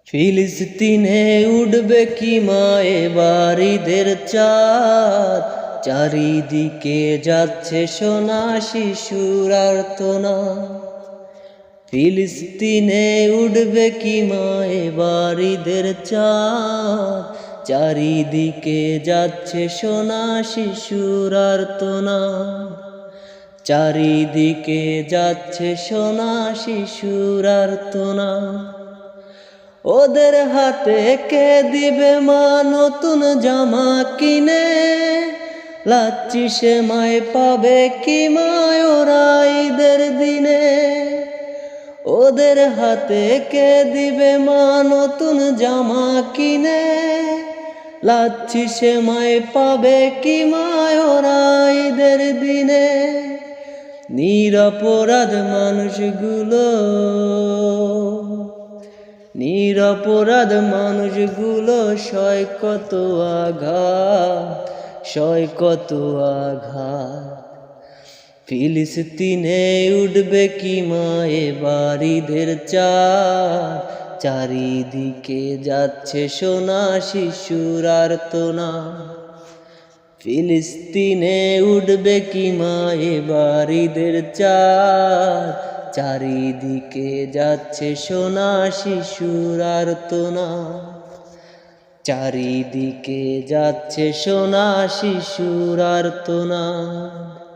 ফিলিস্তিনে উঠবে কি মা এবার ঈদের চাঁদ, চারিদিকে যাচ্ছে সোনা শিশুর আর্তনাদ। ফিলিস্তিনে উঠবে কি মা এবার ঈদের চাঁদ, চারিদিকে যাচ্ছে সোনা শিশুর আর্তনাদ। চারিদিকে যাচ্ছে সোনা শিশুর আর্তনাদ। ওদের হাতে কে দিবে মা নতুন জামা কিনে, লাচ্ছি সেমাই পাবে কি মা ওরা ঈদের দিনে। ওদের হাতে কে দিবে মা নতুন জামা কিনে, লাচ্ছি সেমাই পাবে কি মা ওরা ঈদের দিনে। নিরপরাধ মানুষগুলো সয় কত আঘাত, সয় কত আঘাত। ফিলিস্তিনে উঠবে কি মা এবার ঈদের চাঁদ, চারিদিকে যাচ্ছে সোনা শিশুর আর্তনাদ। ফিলিস্তিনে উঠবে কি মা এবার ঈদের চাঁদ, চারিদিকে যাচ্ছে সোনা শিশুর আর্তনাদ। চারিদিকে যাচ্ছে সোনা শিশুর আর্তনাদ।